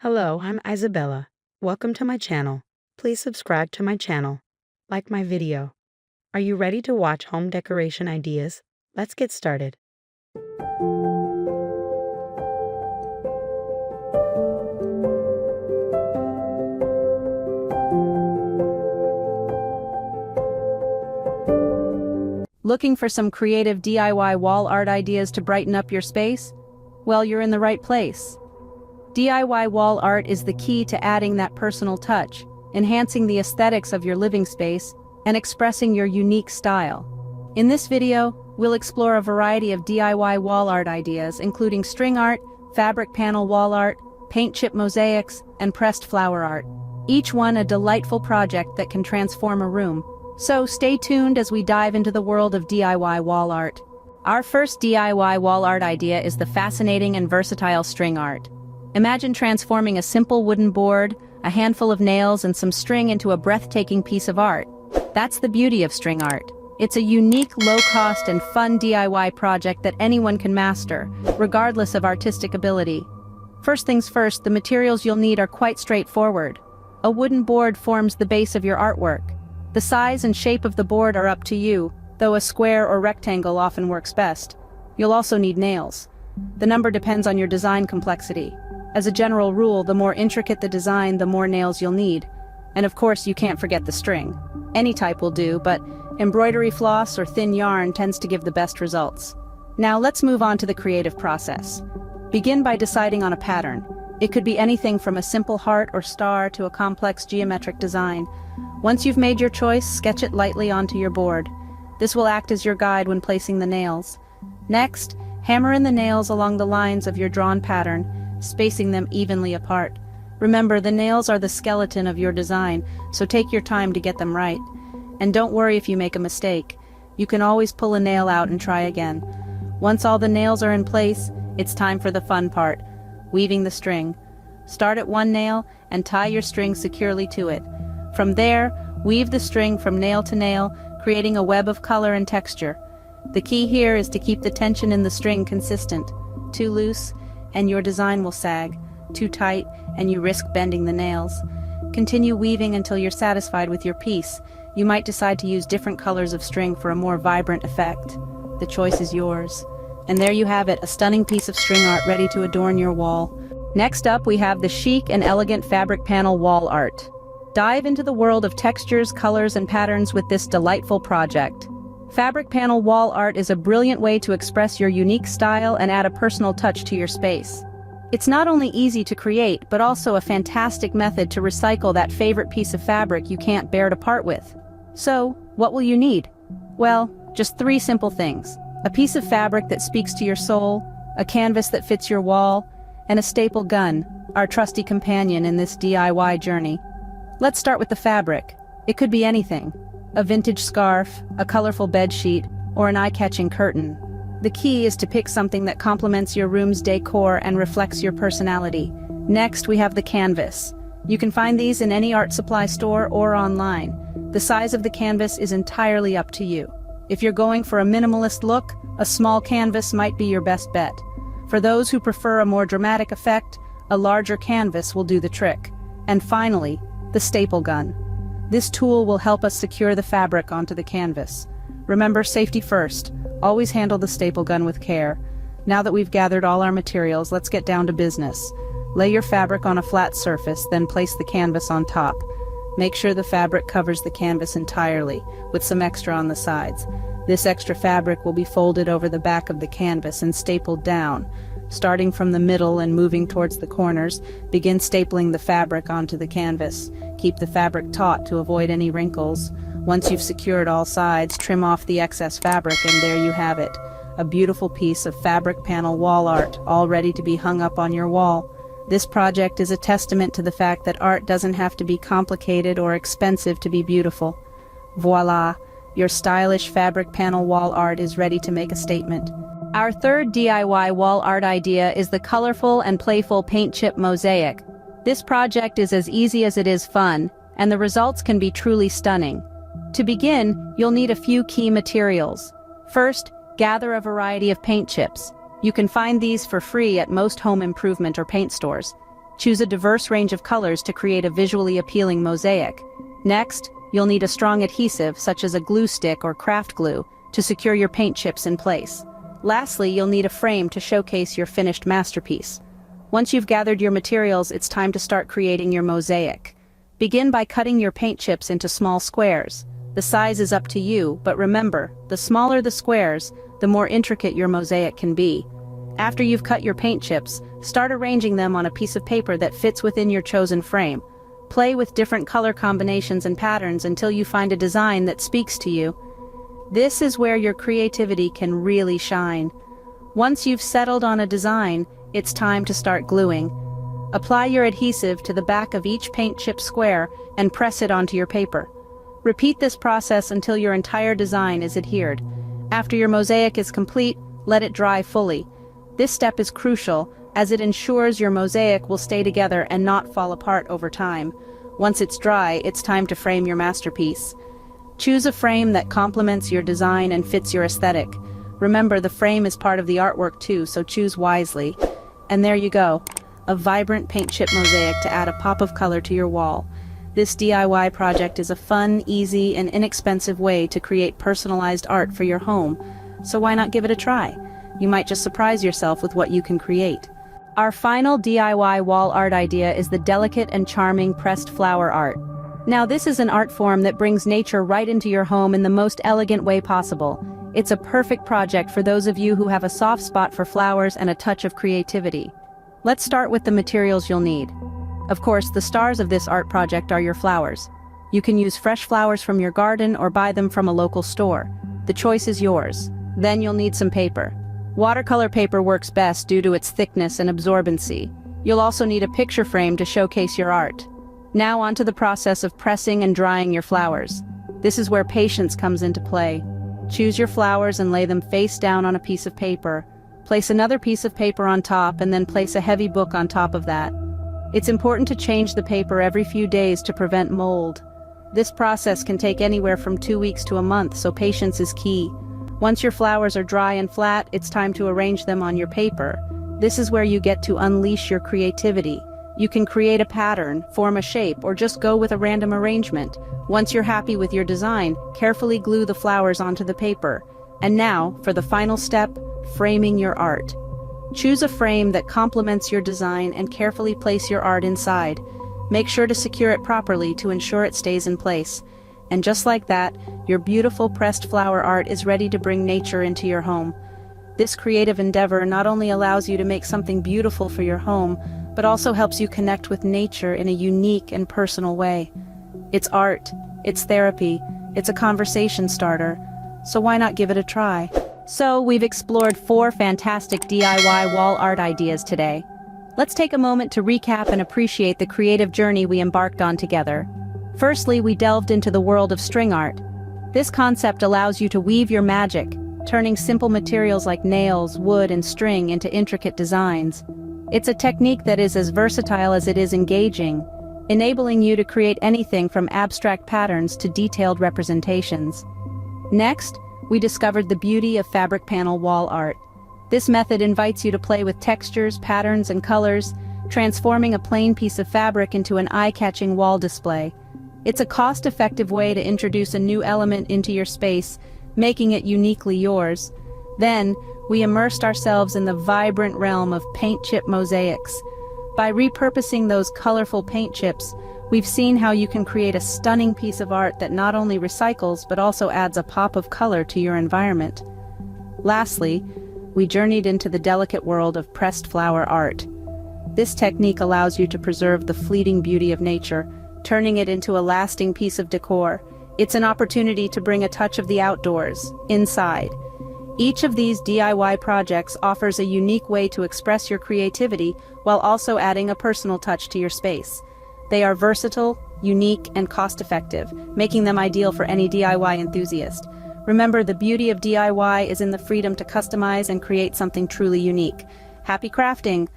Hello, I'm Isabella. Welcome to my channel. Please subscribe to my channel. Like my video. Are you ready to watch home decoration ideas? Let's get started. Looking for some creative DIY wall art ideas to brighten up your space? Well, you're in the right place. DIY wall art is the key to adding that personal touch, enhancing the aesthetics of your living space, and expressing your unique style. In this video, we'll explore a variety of DIY wall art ideas, including string art, fabric panel wall art, paint chip mosaics, and pressed flower art. Each one a delightful project that can transform a room. So stay tuned as we dive into the world of DIY wall art. Our first DIY wall art idea is the fascinating and versatile string art. Imagine transforming a simple wooden board, a handful of nails, and some string into a breathtaking piece of art. That's the beauty of string art. It's a unique, low-cost, and fun DIY project that anyone can master, regardless of artistic ability. First things first, the materials you'll need are quite straightforward. A wooden board forms the base of your artwork. The size and shape of the board are up to you, though a square or rectangle often works best. You'll also need nails. The number depends on your design complexity. As a general rule, the more intricate the design, the more nails you'll need. And of course, you can't forget the string. Any type will do, but embroidery floss or thin yarn tends to give the best results. Now let's move on to the creative process. Begin by deciding on a pattern. It could be anything from a simple heart or star to a complex geometric design. Once you've made your choice, sketch it lightly onto your board. This will act as your guide when placing the nails. Next, hammer in the nails along the lines of your drawn pattern, spacing them evenly apart. Remember, the nails are the skeleton of your design, so take your time to get them right. And don't worry if you make a mistake. You can always pull a nail out and try again. Once all the nails are in place, it's time for the fun part, weaving the string. Start at one nail and tie your string securely to it. From there, weave the string from nail to nail, creating a web of color and texture. The key here is to keep the tension in the string consistent. Too loose, and your design will sag. Too tight, and you risk bending the nails. Continue weaving until you're satisfied with your piece. You might decide to use different colors of string for a more vibrant effect. The choice is yours. And there you have it, a stunning piece of string art ready to adorn your wall. Next up, we have the chic and elegant fabric panel wall art. Dive into the world of textures, colors, and patterns with this delightful project. Fabric panel wall art is a brilliant way to express your unique style and add a personal touch to your space. It's not only easy to create, but also a fantastic method to recycle that favorite piece of fabric you can't bear to part with. So, what will you need? Well, just 3 simple things. A piece of fabric that speaks to your soul, a canvas that fits your wall, and a staple gun, our trusty companion in this DIY journey. Let's start with the fabric. It could be anything. A vintage scarf, a colorful bedsheet, or an eye-catching curtain. The key is to pick something that complements your room's decor and reflects your personality. Next, we have the canvas. You can find these in any art supply store or online. The size of the canvas is entirely up to you. If you're going for a minimalist look, a small canvas might be your best bet. For those who prefer a more dramatic effect, a larger canvas will do the trick. And finally, the staple gun. This tool will help us secure the fabric onto the canvas. Remember, safety first. Always handle the staple gun with care. Now that we've gathered all our materials, let's get down to business. Lay your fabric on a flat surface, then place the canvas on top. Make sure the fabric covers the canvas entirely, with some extra on the sides. This extra fabric will be folded over the back of the canvas and stapled down. Starting from the middle and moving towards the corners, begin stapling the fabric onto the canvas. Keep the fabric taut to avoid any wrinkles. Once you've secured all sides, trim off the excess fabric, and there you have it. A beautiful piece of fabric panel wall art, all ready to be hung up on your wall. This project is a testament to the fact that art doesn't have to be complicated or expensive to be beautiful. Voila! Your stylish fabric panel wall art is ready to make a statement. Our third DIY wall art idea is the colorful and playful paint chip mosaic. This project is as easy as it is fun, and the results can be truly stunning. To begin, you'll need a few key materials. First, gather a variety of paint chips. You can find these for free at most home improvement or paint stores. Choose a diverse range of colors to create a visually appealing mosaic. Next, you'll need a strong adhesive, such as a glue stick or craft glue, to secure your paint chips in place. Lastly, you'll need a frame to showcase your finished masterpiece. Once you've gathered your materials, it's time to start creating your mosaic. Begin by cutting your paint chips into small squares. The size is up to you, but remember, the smaller the squares, the more intricate your mosaic can be. After you've cut your paint chips, start arranging them on a piece of paper that fits within your chosen frame. Play with different color combinations and patterns until you find a design that speaks to you. This is where your creativity can really shine. Once you've settled on a design, it's time to start gluing. Apply your adhesive to the back of each paint chip square and press it onto your paper. Repeat this process until your entire design is adhered. After your mosaic is complete, let it dry fully. This step is crucial, as it ensures your mosaic will stay together and not fall apart over time. Once it's dry, it's time to frame your masterpiece. Choose a frame that complements your design and fits your aesthetic. Remember, the frame is part of the artwork too, so choose wisely. And there you go, a vibrant paint chip mosaic to add a pop of color to your wall. This DIY project is a fun, easy, and inexpensive way to create personalized art for your home, so why not give it a try? You might just surprise yourself with what you can create. Our final DIY wall art idea is the delicate and charming pressed flower art. Now, this is an art form that brings nature right into your home in the most elegant way possible. It's a perfect project for those of you who have a soft spot for flowers and a touch of creativity. Let's start with the materials you'll need. Of course, the stars of this art project are your flowers. You can use fresh flowers from your garden or buy them from a local store. The choice is yours. Then you'll need some paper. Watercolor paper works best due to its thickness and absorbency. You'll also need a picture frame to showcase your art. Now onto the process of pressing and drying your flowers. This is where patience comes into play. Choose your flowers and lay them face down on a piece of paper. Place another piece of paper on top and then place a heavy book on top of that. It's important to change the paper every few days to prevent mold. This process can take anywhere from 2 weeks to a month, so patience is key. Once your flowers are dry and flat, it's time to arrange them on your paper. This is where you get to unleash your creativity. You can create a pattern, form a shape, or just go with a random arrangement. Once you're happy with your design, carefully glue the flowers onto the paper. And now, for the final step, framing your art. Choose a frame that complements your design and carefully place your art inside. Make sure to secure it properly to ensure it stays in place. And just like that, your beautiful pressed flower art is ready to bring nature into your home. This creative endeavor not only allows you to make something beautiful for your home, but also helps you connect with nature in a unique and personal way. It's art, it's therapy, it's a conversation starter, so why not give it a try? So, we've explored 4 fantastic DIY wall art ideas today. Let's take a moment to recap and appreciate the creative journey we embarked on together. Firstly, we delved into the world of string art. This concept allows you to weave your magic, turning simple materials like nails, wood, and string into intricate designs. It's a technique that is as versatile as it is engaging, enabling you to create anything from abstract patterns to detailed representations. Next, we discovered the beauty of fabric panel wall art. This method invites you to play with textures, patterns, and colors, transforming a plain piece of fabric into an eye-catching wall display. It's a cost-effective way to introduce a new element into your space, making it uniquely yours. Then, we immersed ourselves in the vibrant realm of paint chip mosaics. By repurposing those colorful paint chips, we've seen how you can create a stunning piece of art that not only recycles but also adds a pop of color to your environment. Lastly, we journeyed into the delicate world of pressed flower art. This technique allows you to preserve the fleeting beauty of nature, turning it into a lasting piece of decor. It's an opportunity to bring a touch of the outdoors, inside. Each of these DIY projects offers a unique way to express your creativity while also adding a personal touch to your space. They are versatile, unique, and cost-effective, making them ideal for any DIY enthusiast. Remember, the beauty of DIY is in the freedom to customize and create something truly unique. Happy crafting!